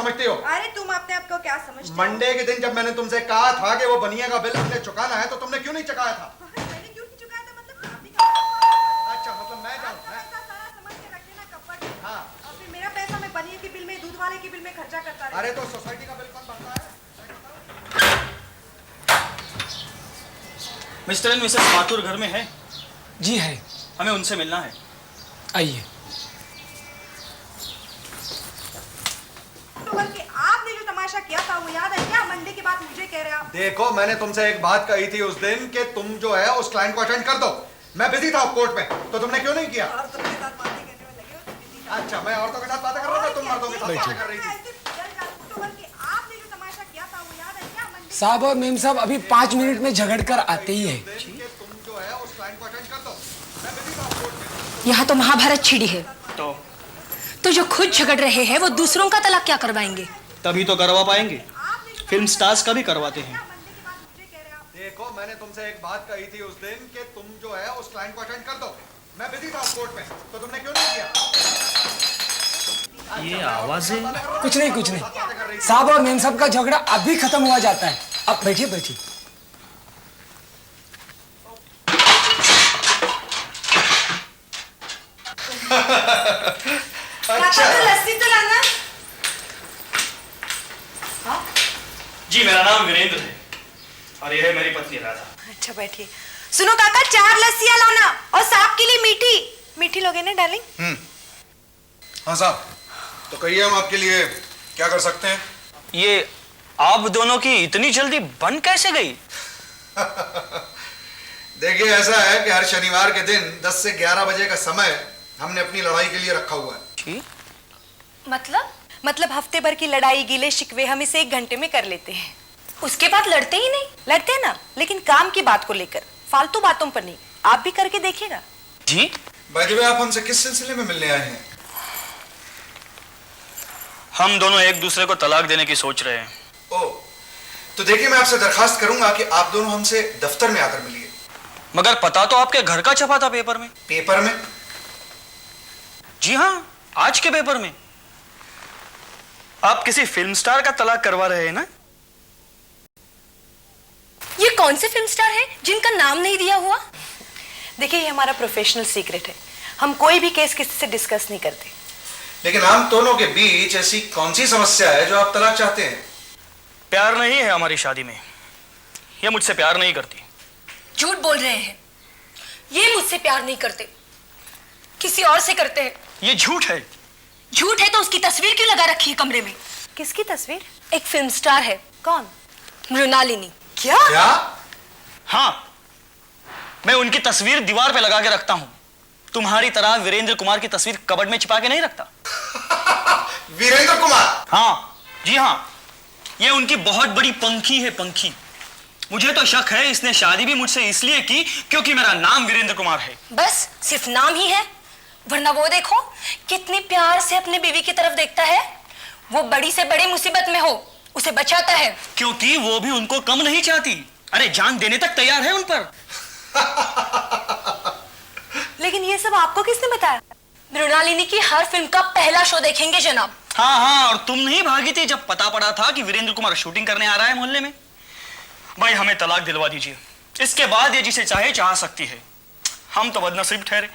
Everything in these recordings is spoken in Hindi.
समझती हो? अरे तुम अपने आप को क्या समझते हो? मंडे के दिन जब मैंने तुमसे कहा था कि वो बनिया का बिल हमने चुकाना है, तो तुमने क्यों नहीं चुकाया था? मैंने क्यों नहीं चुकाया था? मतलब आपने क्या? अच्छा, मतलब मैं जाऊं? पैसा सारा समझ के रख लेना कपट। हाँ। और फिर मेरा पैसा मैं बनिए के बिल में, दूध वाले के बिल में खर्चा करता रहा। अरे तो सोसाइटी का बिल कौन भरता है? मिस्टर एंड मिसेस माथुर घर में है? जी है। हमें उनसे मिलना है। आइए। तो बल्कि आपने जो तमाशा किया था वो याद है क्या? मंडे की बात मुझे कह रहे आप? देखो, मैंने तुमसे एक बात कही थी उस दिन कि तुम जो है उस क्लाइंट को अटेंड कर दो। मैं बिजी था कोर्ट में, तो तुमने क्यों नहीं किया? और तुमके साथ बातें करने में लगे हो तो बिजी था। अच्छा, मैं औरतों के साथ बातें कर रहा था, तुम मर्दों के साथ बातें कर रही थी। तो बल्कि आपने जो तमाशा किया था वो याद है क्या? मंडे साहब और मेम साहब अभी 5 मिनट में झगड़ कर आते ही है। तुम जो है उस क्लाइंट को अटेंड कर दो। मैं बिजी था कोर्ट में। यहाँ तो महाभारत छिड़ी है, तो जो खुद झगड़ रहे हैं वो दूसरों का तलाक क्या करवाएंगे? तभी तो करवा पाएंगे। फिल्म स्टार्स का भी करवाते हैं। मंडे की बात मुझे कह रहे आप? देखो, मैंने तुमसे एक बात कही थी उस दिन कि तुम जो है उस क्लाइंट को अटेंड कर दो। मैं बिजी था कोर्ट में, तो तुमने क्यों नहीं किया? ये आवाजें? कुछ नहीं। साहब और मेम साहब का झगड़ा अभी खत्म हुआ जाता है। अब बैठिए बैठिए। अच्छा, तो लस्सी तो लाना। जी, मेरा नाम वीरेंद्र है और यह है मेरी पत्नी राधा। अच्छा बैठिए। सुनो काका, 4 लस्सियां लाना और साहब के लिए मीठी लोगे ना डार्लिंग? हाँ साहब, तो कहिए हम आपके लिए क्या कर सकते हैं? ये आप दोनों की इतनी जल्दी बन कैसे गई? देखिए, ऐसा है कि हर शनिवार के दिन 10 से 11 बजे का समय हमने अपनी लड़ाई के लिए रखा हुआ है। जी? मतलब हफ्ते भर की लड़ाई गिले शिकवे हम इसे 1 घंटे में कर लेते हैं। उसके बाद लड़ते ही नहीं। लड़ते हैं ना, लेकिन काम की बात को लेकर, फालतू बातों पर नहीं। आप भी करके देखिएगा। जी? बाय द वे, आप हमसे किस सिलसिले में मिलने आए हैं? हम दोनों एक दूसरे को तलाक देने की सोच रहे हैं। ओह, तो देखिए, मैं आपसे दरखास्त करूंगा कि आप दोनों हमसे दफ्तर में आकर मिलिए। मगर पता तो आपके घर का छपा था पेपर में। पेपर में? जी हाँ, आज के पेपर में। आप किसी फिल्म स्टार का तलाक करवा रहे हैं ना? ये कौन से फिल्म स्टार है जिनका नाम नहीं दिया हुआ? देखिए, ये हमारा प्रोफेशनल सीक्रेट है। हम कोई भी केस किसी से डिस्कस नहीं करते। लेकिन हम दोनों के बीच ऐसी कौन सी समस्या है जो आप तलाक चाहते हैं? प्यार नहीं है हमारी शादी में। ये मुझसे प्यार नहीं करती। झूठ बोल रहे हैं। ये मुझसे प्यार नहीं करते, किसी और से करते हैं। ये झूठ है। झूठ है तो उसकी तस्वीर क्यों लगा रखी है कमरे में? किसकी तस्वीर? एक फिल्म स्टार है। कौन? मृणालिनी। क्या? हाँ, मैं उनकी तस्वीर दीवार पे लगा के रखता हूं। तुम्हारी तरह वीरेंद्र कुमार की तस्वीर कबर्ड में छिपा के नहीं रखता। वीरेंद्र कुमार? हाँ, जी हाँ, ये उनकी बहुत बड़ी पंखी है, पंखी। मुझे तो शक है इसने शादी भी मुझसे इसलिए की क्योंकि मेरा नाम वीरेंद्र कुमार है। बस सिर्फ नाम ही है, वरना वो देखो कितने प्यार से अपने बीवी की तरफ देखता है। वो बड़ी से बड़ी मुसीबत में हो उसे बचाता है, क्योंकि वो भी उनको कम नहीं चाहती। अरे जान देने तक तैयार है उन पर। लेकिन ये सब आपको किसने बताया? मृणालिनी की हर फिल्म का पहला शो देखेंगे जनाब। हाँ हाँ, और तुम नहीं भागी थी जब पता पड़ा था कि वीरेंद्र कुमार शूटिंग करने आ रहा है मोहल्ले में? भाई, हमें तलाक दिलवा दीजिए। इसके बाद ये जिसे चाहे चाह सकती है। हम तो बदनसीब ठहरे।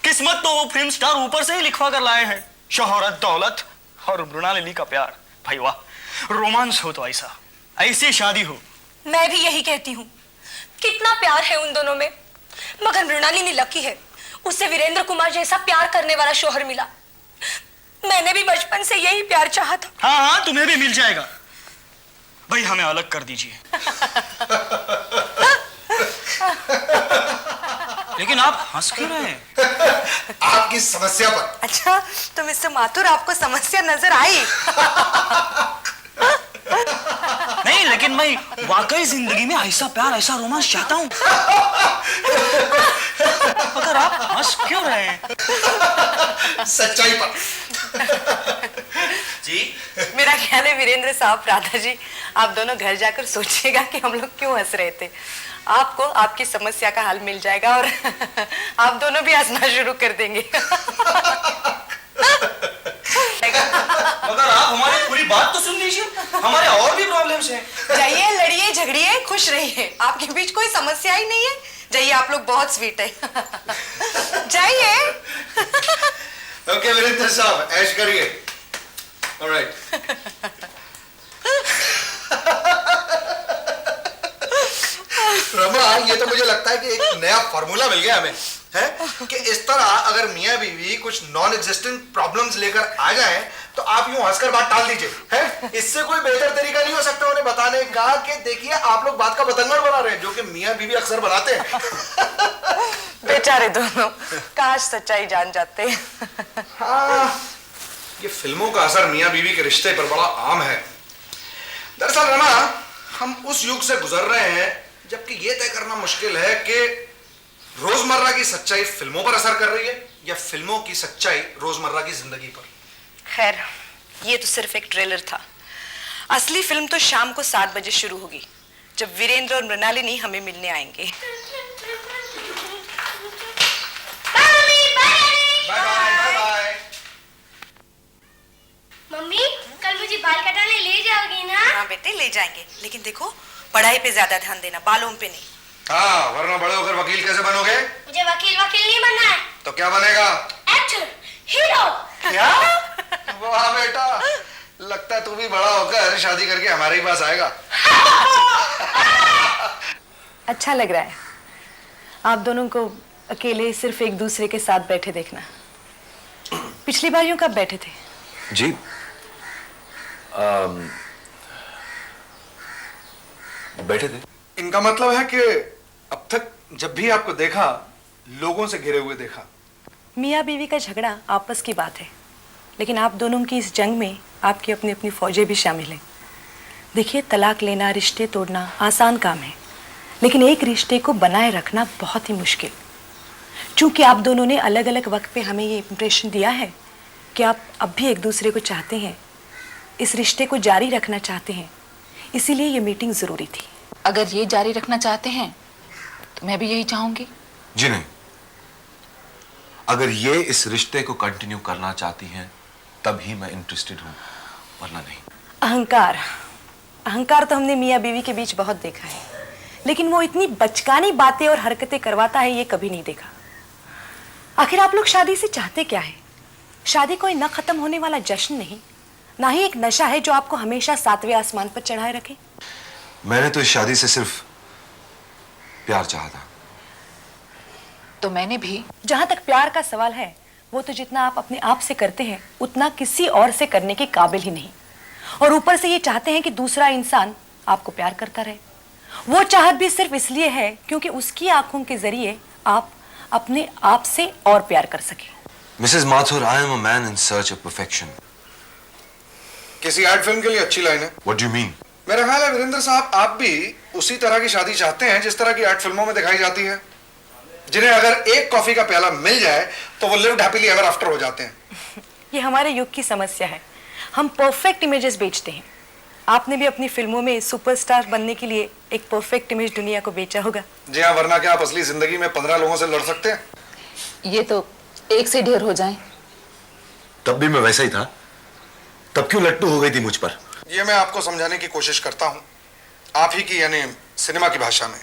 किस्मत तो वो फिल्म स्टार ऊपर से ही लिखवा कर लाए हैं। शोहरत, दौलत और मृणालिनी का प्यार। भाई वाह, रोमांस हो तो ऐसा, ऐसी शादी हो। मैं भी यही कहती हूँ, कितना प्यार है उन दोनों में। मगर मृणालिनी लकी है, उसे वीरेंद्र कुमार जैसा प्यार करने वाला शोहर मिला। मैंने भी बचपन से यही प्यार चाहा था। हाँ हाँ, तुम्हें भी मिल जाएगा। भाई, हमें अलग कर दीजिए। लेकिन आप हंस क्यों रहे हैं? आपकी समस्या पर। अच्छा, तो मिस्टर माथुर, आपको समस्या नजर आई? नहीं, लेकिन मैं वाकई जिंदगी में ऐसा प्यार, ऐसा रोमांस चाहता हूँ। मगर आप हंस क्यों रहे हैं? सच्चाई पर। जी? मेरा ख्याल है वीरेंद्र साहब, राधा जी, आप दोनों घर जाकर सोचिएगा कि हम लोग क्यों हंस रहे थे। आपको आपकी समस्या का हल मिल जाएगा और आप दोनों भी हंसना शुरू कर देंगे। मगर आप हमारी पूरी बात तो सुन लीजिए, हमारे और भी प्रॉब्लम्स हैं। जाइए, लड़िए, झगड़िए, खुश रहिए। आपके बीच कोई समस्या ही नहीं है। जाइए, आप लोग बहुत स्वीट है। जाइए। ओके वीरेंद्र साहब, ऐश करिए। ऑलराइट। रमा, ये तो मुझे लगता है कि एक नया फॉर्मूला मिल गया हमें, है कि इस तरह अगर मियां बीवी कुछ नॉन एग्जिस्टेंट प्रॉब्लम्स लेकर आ जाएं तो आप यूं हंसकर बात टाल दीजिए, है? इससे कोई बेहतर तरीका नहीं हो सकता उन्हें बताने का कि देखिए आप लोग बात का बतंगड़ बना रहे हैं, जो कि मियां बीवी अक्सर बनाते हैं। बेचारे दोनों, काश सच्चाई जान जाते। हाँ, ये फिल्मों का असर मियां बीवी के रिश्ते पर बड़ा आम है। दरअसल रमा, हम उस युग से गुजर रहे हैं जबकि यह तय करना मुश्किल है कि रोजमर्रा की सच्चाई फिल्मों पर असर कर रही है या फिल्मों की सच्चाई रोजमर्रा की जिंदगी पर। खैर, ये तो सिर्फ एक ट्रेलर था। असली फिल्म तो शाम को 7 बजे शुरू होगी, जब वीरेंद्र और मृणालिनी हमें मिलने आएंगे। Bye bye. मम्मी, कल मुझे बाल कटाने ले जाओगी ना? हाँ बेटे, ले जाएंगे, लेकिन देखो पढ़ाई पे ज्यादा ध्यान देना, बालों पे नहीं। हाँ, वरना बड़े होकर वकील कैसे बनोगे? मुझे वकील नहीं बनना है। तो क्या बनेगा? Actor, hero. क्या? वाह बेटा, लगता है तू भी बड़ा होकर शादी करके हमारे ही पास आएगा। अच्छा लग रहा है आप दोनों को अकेले सिर्फ एक दूसरे के साथ बैठे देखना। पिछली बार यूं कब बैठे थे? जी, बैठे थे। इनका मतलब है कि अब तक जब भी आपको देखा, लोगों से घिरे हुए देखा। मियाँ बीवी का झगड़ा आपस की बात है, लेकिन आप दोनों की इस जंग में आपकी अपनी अपनी फौजें भी शामिल हैं। देखिए, तलाक लेना, रिश्ते तोड़ना आसान काम है, लेकिन एक रिश्ते को बनाए रखना बहुत ही मुश्किल। चूंकि आप दोनों ने अलग अलग वक्त पे हमें ये इंप्रेशन दिया है कि आप अब भी एक दूसरे को चाहते हैं, इस रिश्ते को जारी रखना चाहते हैं, इसीलिए ये मीटिंग ज़रूरी थी। अगर ये जारी रखना चाहते हैं तो मैं भी यही चाहूंगी। जी नहीं, अगर ये इस रिश्ते को कंटिन्यू करना चाहती हैं तब ही मैं इंटरेस्टेड हूं, वरना नहीं। अहंकार तो हमने मियाँ बीवी के बीच बहुत देखा है, लेकिन वो इतनी बचकानी बातें और हरकतें करवाता है ये कभी नहीं देखा। आखिर आप लोग शादी से चाहते क्या है? शादी कोई न खत्म होने वाला जश्न नहीं, ना ही एक नशा है जो आपको हमेशा 7वें आसमान पर चढ़ाए रखे। मैंने तो इस शादी से सिर्फ प्यार चाहा था। तो मैंने भी। जहां तक प्यार का सवाल है, वो तो जितना आप अपने आप से करते हैं उतना किसी और से करने के काबिल ही नहीं, और ऊपर से ये चाहते हैं कि दूसरा इंसान आपको प्यार करता रहे। वो चाहत भी सिर्फ इसलिए है क्योंकि उसकी आंखों के जरिए आप अपने आप से और प्यार कर सके। Mrs Mathur, I am a man in search of perfection. किसी आर्ट फिल्म के लिए अच्छी लाइन है। What do you mean? मेरा ख्याल है वीरेंद्र साहब, आप भी उसी तरह की शादी चाहते हैं जिस तरह की आर्ट फिल्मों में दिखाई जाती है, जिन्हें अगर एक कॉफी का प्याला मिल जाए तो वो लिव्ड हैप्पीली एवर आफ्टर हो जाते हैं। ये हमारे युग की समस्या है, हम परफेक्ट इमेजेस बेचते हैं। आपने भी अपनी फिल्मों में सुपरस्टार बनने के लिए एक परफेक्ट इमेज दुनिया को बेचा होगा। जी हाँ, वरना क्या आप असली जिंदगी में 15 लोगों से लड़ सकते हैं? ये तो एक से ढेर हो जाए। तब भी मैं वैसा ही था, तब क्यों लट्टू हो गई थी मुझ पर? ये मैं आपको समझाने की कोशिश करता हूं, आप ही की यानी सिनेमा की भाषा में।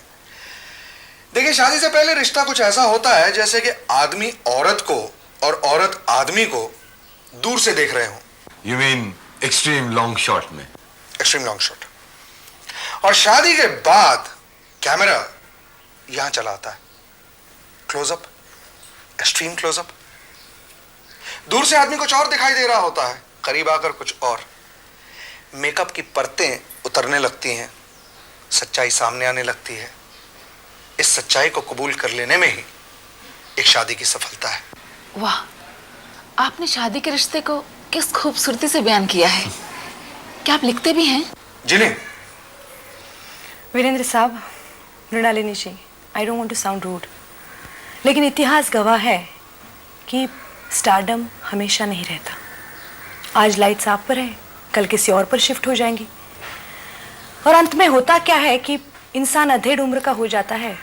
देखिए, शादी से पहले रिश्ता कुछ ऐसा होता है जैसे कि आदमी औरत को और औरत आदमी को दूर से देख रहे हो। You mean extreme long shot में? Extreme long shot. और शादी के बाद कैमरा यहां चला आता है, क्लोजअप, एक्सट्रीम क्लोजअप। दूर से आदमी कुछ और दिखाई दे रहा होता है, करीब आकर कुछ और। मेकअप की परतें उतरने लगती हैं, सच्चाई सामने आने लगती है। इस सच्चाई को कबूल कर लेने में ही एक शादी की सफलता है। वाह, आपने शादी के रिश्ते को किस खूबसूरती से बयान किया है। क्या आप लिखते भी हैं? जी नहीं। वीरेंद्र साहब, Mrinalini ji, I don't want to sound rude, लेकिन इतिहास गवाह है कि स्टारडम हमेशा नहीं रहता। आज लाइट्स आप पर है, कल किसी और पर शिफ्ट हो जाएंगी, और अंत में होता क्या है कि इंसान अधेड़ उम्र का हो जाता है,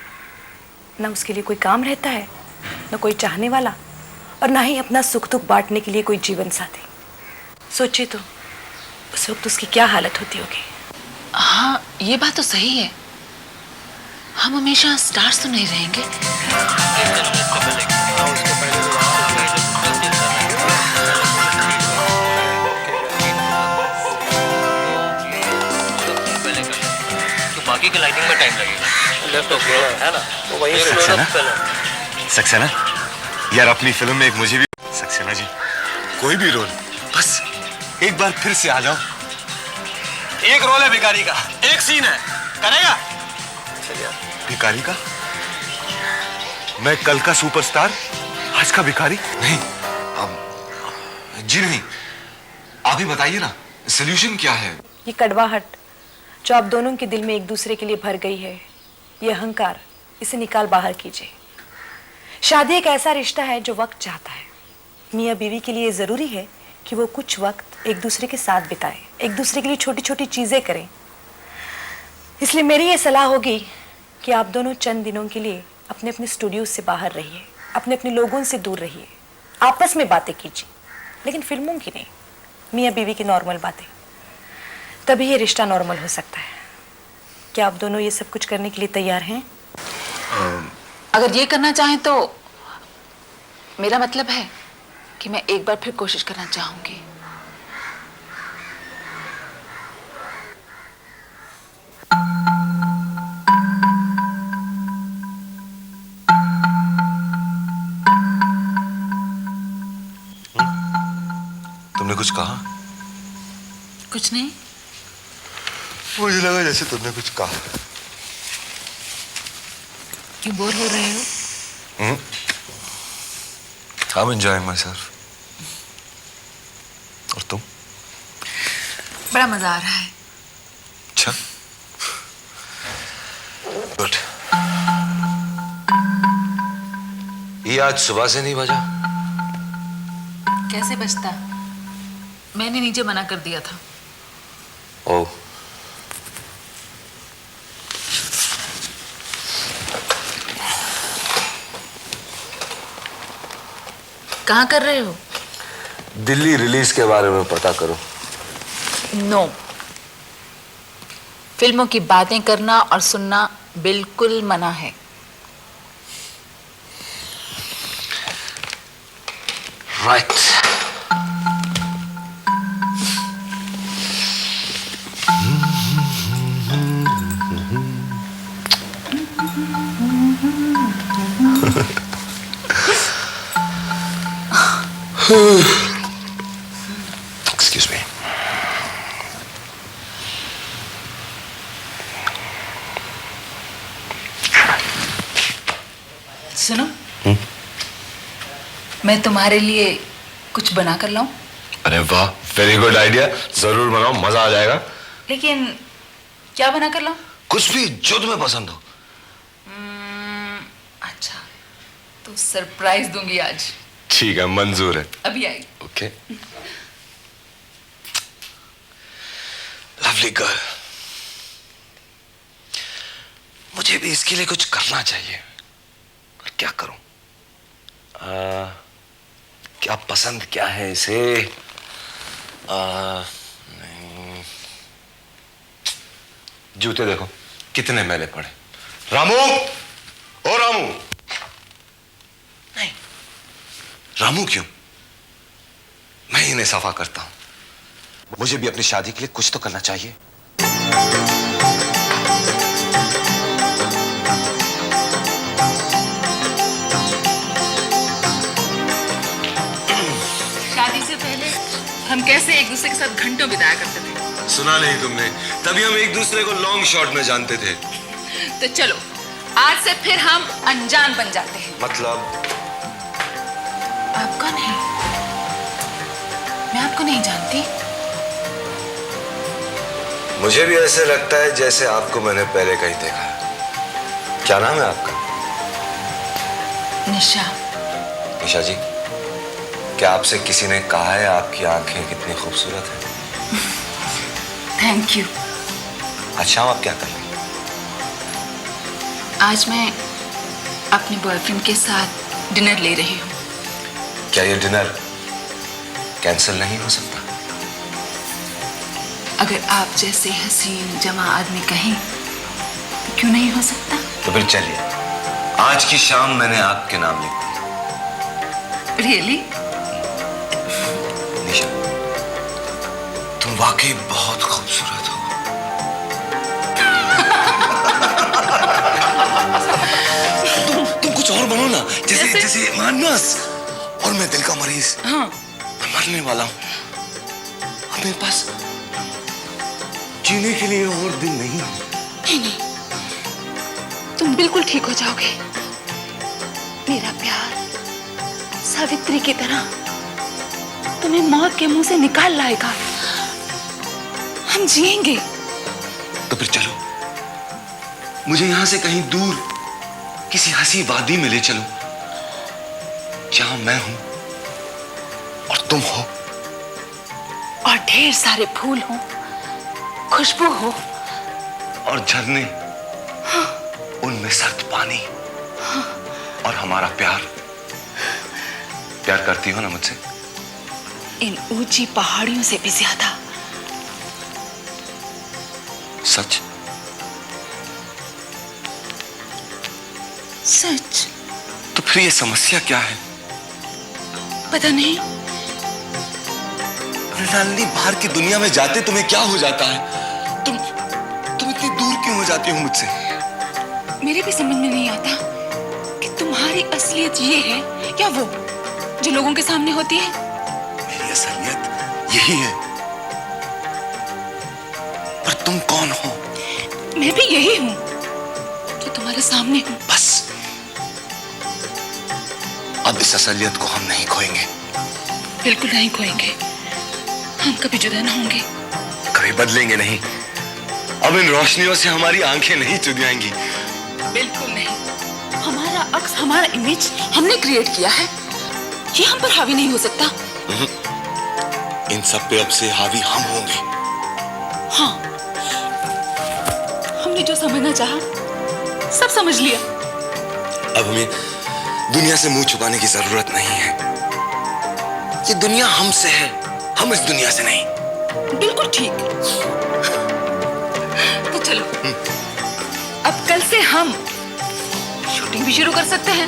ना उसके लिए कोई काम रहता है, ना कोई चाहने वाला, और ना ही अपना सुख दुख बांटने के लिए कोई जीवन साथी। सोचिए तो उस वक्त उसकी क्या हालत होती होगी। हाँ, ये बात तो सही है। हम हमेशा स्टार्स तो नहीं रहेंगे। बाकी की लाइटिंग में टाइम लगेगा। लेफ्ट ओके है ना, तो वही सक्सेना यार, अपनी फिल्म में एक मुझे भी सक्सेना जी, कोई भी रोल, बस एक बार फिर से आ जाओ। एक रोल है भिखारी का, एक सीन है, करेगा? भिखारी का? मैं कल का सुपरस्टार, आज का भिखारी? नहीं, जी नहीं, आप ही बताइए ना, सॉल्यूशन क्या है? ये कड़वाहट जो आप दोनों के दिल में एक दूसरे के लिए भर गई है, ये अहंकार, इसे निकाल बाहर कीजिए। शादी एक ऐसा रिश्ता है जो वक्त चाहता है। मियाँ बीवी के लिए जरूरी है कि वो कुछ वक्त एक दूसरे के साथ बिताएं, एक दूसरे के लिए छोटी छोटी चीजें करें। इसलिए मेरी ये सलाह होगी कि आप दोनों चंद दिनों के लिए अपने अपने स्टूडियो से बाहर रहिए, अपने अपने लोगों से दूर रहिए, आपस में बातें कीजिए, लेकिन फिल्मों की नहीं, मियाँ बीवी की नॉर्मल बातें। तभी ये रिश्ता नॉर्मल हो सकता है। क्या आप दोनों ये सब कुछ करने के लिए तैयार हैं? अगर ये करना चाहें तो मेरा मतलब है कि मैं एक बार फिर कोशिश करना चाहूंगी। तुमने कुछ कहा? कुछ नहीं। मुझे लगा जैसे तुमने कुछ कहा। क्यों बोर हो रहे हो? I'm enjoying myself. और तुम? बड़ा मजा आ रहा है। अच्छा, गुड। ये आज सुबह से नहीं बजा? कैसे बचता? मैंने नीचे मना कर दिया था। ओह, कहाँ कर रहे हो? दिल्ली रिलीज के बारे में पता करो। नो, फिल्मों की बातें करना और सुनना बिल्कुल मना है। राइट। Excuse me. सुनो, मैं तुम्हारे लिए कुछ बना कर लाऊं? अरे वाह, वेरी गुड आइडिया। जरूर बनाओ, मजा आ जाएगा। लेकिन क्या बना कर लाऊं? कुछ भी जो तुम्हें पसंद हो। अच्छा, तो सरप्राइज दूंगी आज। ठीक है, मंजूर है। अभी आई। ओके। लवली गर्ल, मुझे भी इसके लिए कुछ करना चाहिए, पर क्या करूं? क्या पसंद क्या है इसे? नहीं। जूते देखो कितने मैले पड़े। रामू, ओ रामू। नहीं, रामू क्यों? मैं इन्हें सफा करता हूं। मुझे भी अपनी शादी के लिए कुछ तो करना चाहिए। शादी से पहले हम कैसे एक दूसरे के साथ घंटों बिताया करते थे। सुना नहीं तुमने? तभी हम एक दूसरे को लॉन्ग शॉट में जानते थे। तो चलो, आज से फिर हम अनजान बन जाते हैं। मतलब? आप कौन है? मैं आपको नहीं जानती। मुझे भी ऐसे लगता है जैसे आपको मैंने पहले कहीं देखा है। क्या नाम है आपका? निशा। निशा जी, क्या आपसे किसी ने कहा है आपकी आंखें कितनी खूबसूरत हैं? Thank you. आज शाम आप क्या कर रही हैं? आज मैं अपने बॉयफ्रेंड के साथ डिनर ले रही हूँ। क्या ये डिनर कैंसिल नहीं हो सकता? अगर आप जैसे हसीन जमा आदमी कहें तो क्यों नहीं हो सकता? तो फिर चलिए, आज की शाम मैंने आपके नाम लिख दी। रियली? निशा, तुम वाकई बहुत खूबसूरत हो। तुम कुछ और बनो ना, जैसे मानस। और मैं दिल का मरीज। हाँ। मैं मरने वाला हूं। अब मेरे पास जीने के लिए और दिन नहीं है। नहीं, तुम बिल्कुल ठीक हो जाओगे। मेरा प्यार सावित्री की तरह तुम्हें मौत के मुंह से निकाल लाएगा। हम जिएंगे। तो फिर चलो, मुझे यहां से कहीं दूर किसी हंसी वादी में ले चलो, जहां मैं हूं और तुम हो, और ढेर सारे फूल हो, खुशबू हो, और झरने, उनमें सर्द पानी, और हमारा प्यार। प्यार करती हो ना मुझसे? इन ऊंची पहाड़ियों से भी ज्यादा। सच? सच। तो फिर ये समस्या क्या है? पता नहीं। मृणालिनी, बाहर की दुनिया में जाते तुम्हें क्या हो जाता है? तुम इतनी दूर क्यों हो जाती हो मुझसे? मेरे भी समझ में नहीं आता कि तुम्हारी असलियत ये है या वो जो लोगों के सामने होती है। मेरी असलियत यही है। पर तुम कौन हो? मैं भी यही हूं जो तुम्हारे सामने हूं। बस, अब इस असलियत को हम नहीं खोएंगे। बिल्कुल नहीं खोएंगे। हम कभी जुदा ना होंगे। कभी बदलेंगे नहीं। अब इन रोशनियों से हमारी आंखें नहीं चुदियाएंगी। बिल्कुल नहीं। हमारा अक्स, हमारा इमेज हमने क्रिएट किया है। ये हम पर हावी नहीं हो सकता। इन सब पे अब से हावी हम होंगे। हाँ, हमने जो समझना चाहा सब समझ लिया। अब हमें दुनिया से मुंह छुपाने की जरूरत नहीं है। ये दुनिया हमसे है, हम इस दुनिया से नहीं। बिल्कुल ठीक। तो चलो, अब कल से हम शूटिंग भी शुरू कर सकते हैं।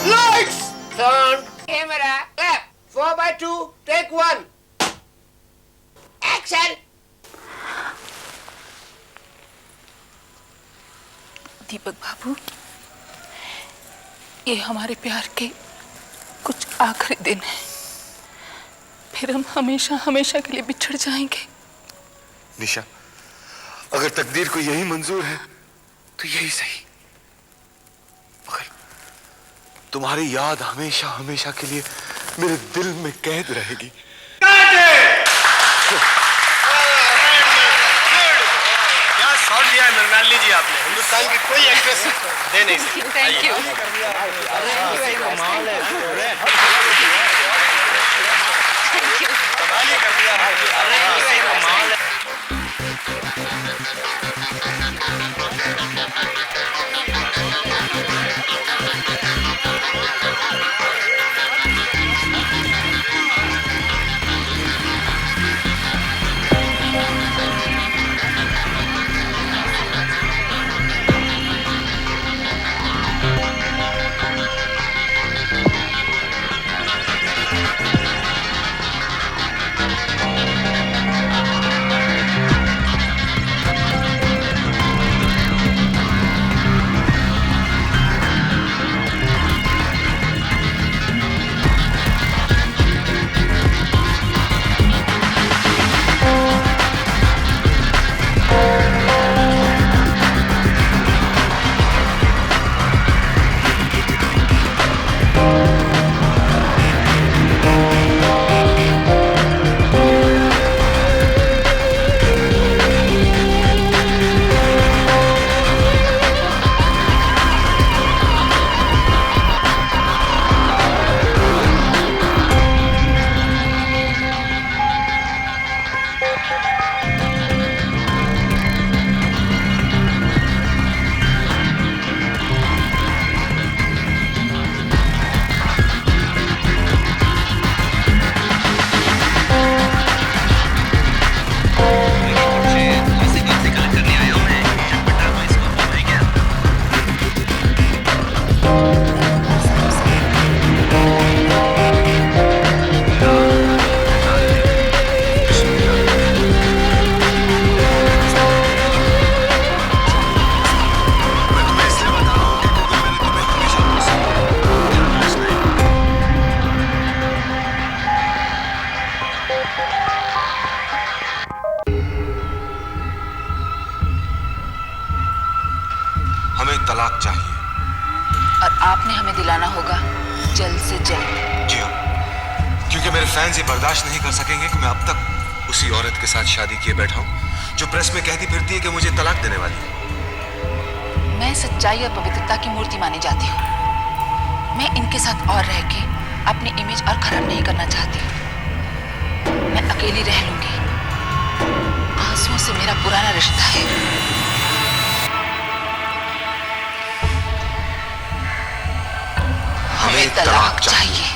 Lights, sound, camera, clap. 4x2, take 1. Action. दीपक बाबू, ये हमारे प्यार के कुछ आखिरी दिन हैं। फिर हम हमेशा हमेशा के लिए बिछड़ जाएंगे। निशा, अगर तकदीर को यही मंजूर है तो यही सही। मगर तुम्हारी याद हमेशा हमेशा के लिए मेरे दिल में कैद रहेगी। क्या शॉट लिया है मृणालिनी जी आपने। हिंदुस्तान की कोई एक्ट्रेस दे नहीं सकती। Thank you. कमाल ही कर दिया। कमाल है। तलाक चाहिए। और आपने हमें दिलाना होगा जल्द से जल्द। जी हाँ, क्योंकि मेरे फैंस ये बर्दाश्त नहीं कर सकेंगे कि मैं अब तक उसी औरत के साथ शादी किए बैठा हूं जो प्रेस में कहती फिरती है कि मुझे तलाक देने वाली है। मैं सच्चाई और पवित्रता की मूर्ति मानी जाती हूँ। मैं इनके साथ और रह के अपनी इमेज और खराब नहीं करना चाहती। मैं अकेली रह लूंगी। आंसुओं से मेरा पुराना रिश्ता है। हमें तलाक चाहिए।